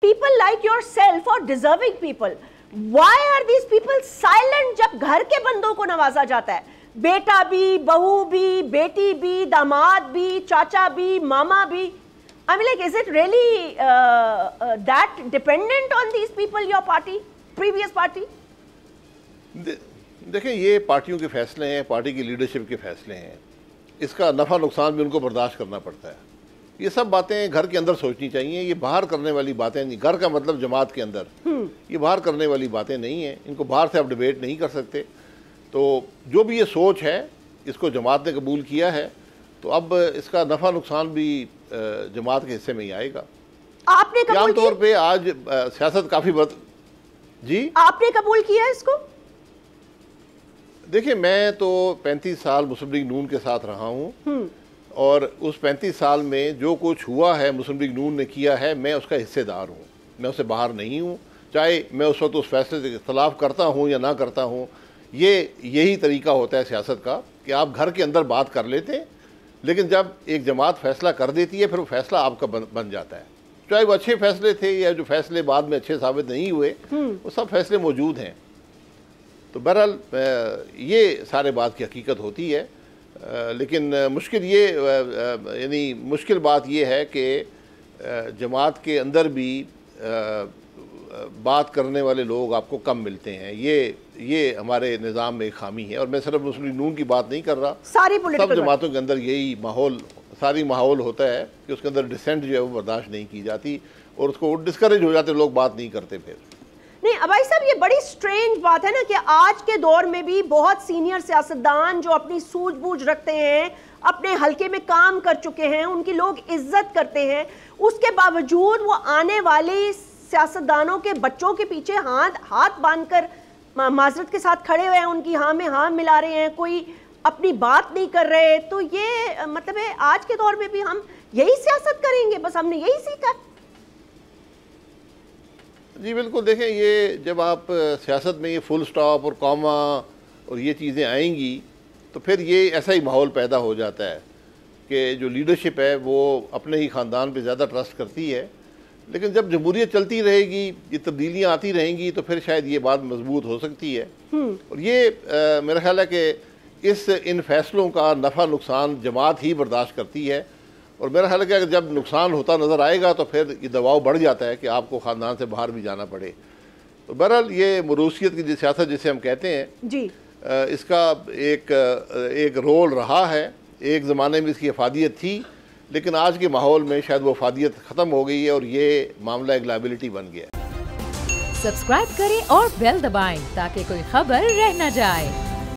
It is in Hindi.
people like yourself or deserving people, why are these people silent जब घर के बंदों को नवाजा जाता है? बेटा भी, बहू भी, बेटी भी, दामाद भी, चाचा भी, मामा भी. I mean, like, is it really that dependent on these people, your party, previous party? देखें, ये पार्टियों के फैसले हैं, पार्टी की लीडरशिप के फैसले हैं. इसका नफ़ा नुकसान भी उनको बर्दाश्त करना पड़ता है. ये सब बातें घर के अंदर सोचनी चाहिए. ये बाहर करने वाली बातें नहीं. घर का मतलब जमात के अंदर, ये बाहर करने वाली बातें नहीं हैं. इनको बाहर से आप डिबेट नहीं कर सकते. तो जो भी ये सोच है, इसको जमात ने कबूल किया है, तो अब इसका नफ़ा नुकसान भी जमात के हिस्से में ही आएगा. आपने कबूल आम तौर पे आज सियासत काफ़ी जी आपने कबूल किया इसको? देखिए, मैं तो 35 साल मुस्लिम लीग नून के साथ रहा हूँ, और उस 35 साल में जो कुछ हुआ है मुस्लिम लीग नून ने किया है, मैं उसका हिस्सेदार हूँ. मैं उससे बाहर नहीं हूँ. चाहे मैं उस वक्त उस फैसले से इख्तलाफ करता हूँ या ना करता हूँ, यही तरीका होता है सियासत का कि आप घर के अंदर बात कर लेते हैं, लेकिन जब एक जमात फैसला कर देती है, फिर वो फैसला आपका बन जाता है. चाहे वो अच्छे फैसले थे या जो फैसले बाद में अच्छे साबित नहीं हुए, वो सब फैसले मौजूद हैं. तो बहरहाल ये सारे बात की हकीकत होती है. लेकिन मुश्किल ये यानी मुश्किल बात ये है कि जमात के अंदर भी बात करने वाले लोग आपको कम मिलते हैं. ये हमारे निज़ाम में एक खामी है. और मैं सिर्फ मुस्लिम लीग नून की बात नहीं कर रहा, सब जमातों के अंदर यही माहौल होता है कि उसके अंदर डिसेंट जो है वो बर्दाश्त नहीं की जाती, और उसको डिस्करेज हो जाते, लोग बात नहीं करते. फिर नहीं अबाई साहब, ये बड़ी स्ट्रेंज बात है ना कि आज के दौर में भी बहुत सीनियर सियासतदान जो अपनी सूझबूझ रखते हैं, अपने हलके में काम कर चुके हैं, उनकी लोग इज्जत करते हैं, उसके बावजूद वो आने वाले सियासतदानों के बच्चों के पीछे हाथ बांधकर माजरत के साथ खड़े हुए हैं, उनकी हाँ में हाँ मिला रहे हैं, कोई अपनी बात नहीं कर रहे. तो ये मतलब है आज के दौर में भी हम यही सियासत करेंगे? बस हमने यही सीखा. जी बिल्कुल. देखें, ये जब आप सियासत में ये फुल स्टॉप और कॉमा और ये चीज़ें आएंगी, तो फिर ये ऐसा ही माहौल पैदा हो जाता है कि जो लीडरशिप है वो अपने ही ख़ानदान पे ज़्यादा ट्रस्ट करती है. लेकिन जब जमहूरियत चलती रहेगी, ये तब्दीलियाँ आती रहेंगी, तो फिर शायद ये बात मजबूत हो सकती है. और ये मेरा ख़्याल है कि इन फैसलों का नफ़ा नुकसान जमात ही बर्दाश्त करती है. और मेरा ख्याल है कि अगर जब नुकसान होता नज़र आएगा, तो फिर ये दबाव बढ़ जाता है कि आपको ख़ानदान से बाहर भी जाना पड़े. तो बहरहाल ये मरूसियत की सियासत जिसे हम कहते हैं जी, इसका एक रोल रहा है. एक ज़माने में इसकी अफादियत थी, लेकिन आज के माहौल में शायद वो अफादियत ख़त्म हो गई है और ये मामला एक लायबिलिटी बन गया है. सब्सक्राइब करें और बेल दबाएं ताकि कोई खबर रह न जाए.